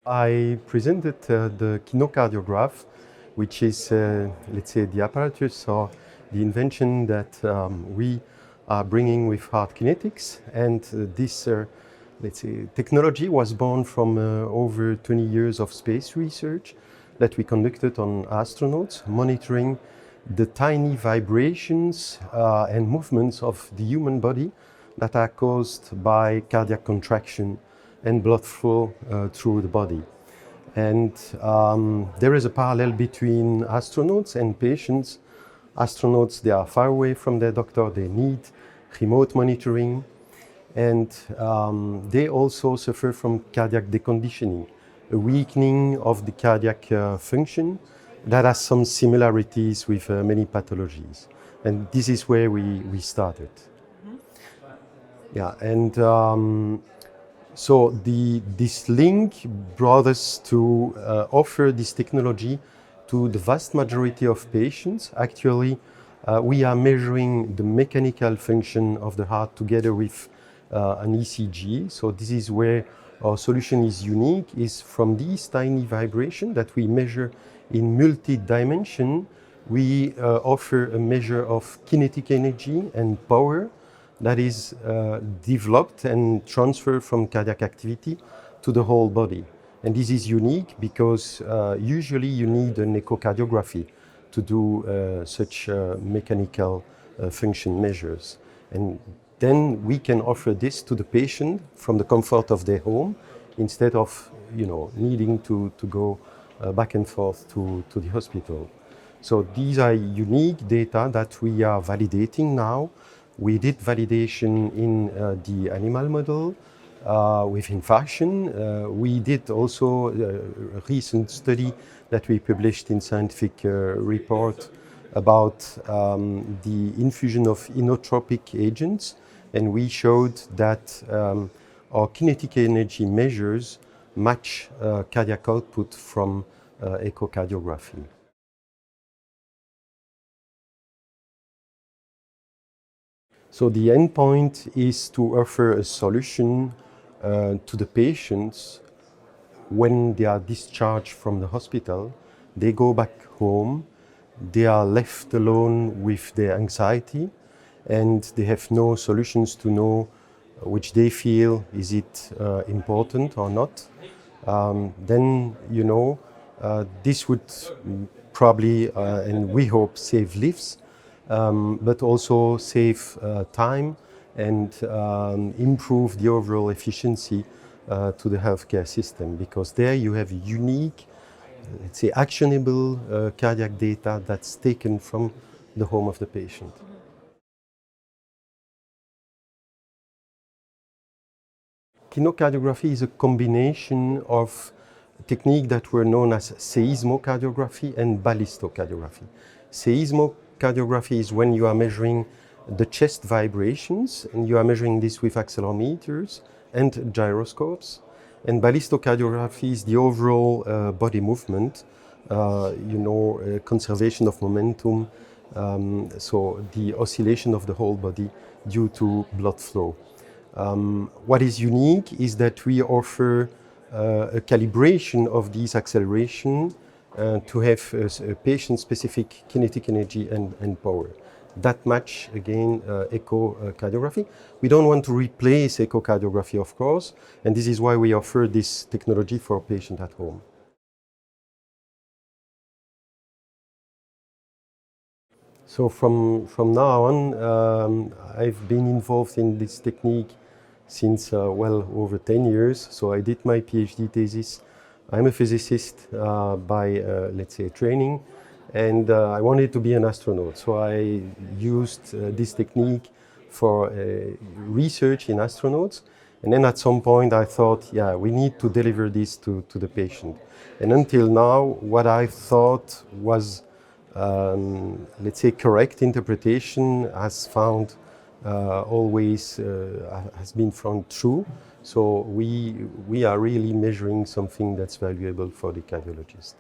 I presented the Kinocardiograph, which is, let's say, the apparatus or the invention that we are bringing with heart kinetics. And this, let's say, technology was born from over 20 years of space research that we conducted on astronauts, monitoring the tiny vibrations and movements of the human body that are caused by cardiac contraction and blood flow through the body. And there is a parallel between astronauts and patients. Astronauts, they are far away from their doctor, they need remote monitoring, and they also suffer from cardiac deconditioning, a weakening of the cardiac function that has some similarities with many pathologies. And this is where we started. Yeah, and so this link brought us to offer this technology to the vast majority of patients. Actually, we are measuring the mechanical function of the heart together with an ECG. So this is where our solution is unique, is from these tiny vibrations that we measure in multi-dimension, we offer a measure of kinetic energy and power that is developed and transferred from cardiac activity to the whole body. And this is unique because usually you need an echocardiography to do such mechanical function measures. And then we can offer this to the patient from the comfort of their home instead of needing to go back and forth to the hospital. So these are unique data that we are validating now. We did validation in the animal model with infarction. We did also a recent study that we published in scientific report about the infusion of inotropic agents, and we showed that our kinetic energy measures match cardiac output from echocardiography. So the endpoint is to offer a solution to the patients when they are discharged from the hospital. They go back home, they are left alone with their anxiety, and they have no solutions to know which they feel is it important or not. Then, this would probably, and we hope, save lives. But also save time and improve the overall efficiency to the healthcare system, because there you have unique, let's say, actionable cardiac data that's taken from the home of the patient. Kinocardiography is a combination of techniques that were known as seismocardiography and ballistocardiography. Seismocardiography is when you are measuring the chest vibrations, and you are measuring this with accelerometers and gyroscopes. And ballistocardiography is the overall body movement, conservation of momentum, so the oscillation of the whole body due to blood flow. What is unique is that we offer a calibration of these acceleration to have a patient-specific kinetic energy and power. That match, again, echocardiography. We don't want to replace echocardiography, of course, and this is why we offer this technology for a patient at home. So from now on, I've been involved in this technique since well over 10 years. So I did my PhD thesis. I'm a physicist by, let's say, training, and I wanted to be an astronaut. So I used this technique for research in astronauts. And then at some point I thought, yeah, we need to deliver this to the patient. And until now, what I thought was, let's say, correct interpretation has found always has been found true. So we are really measuring something that's valuable for the cardiologist.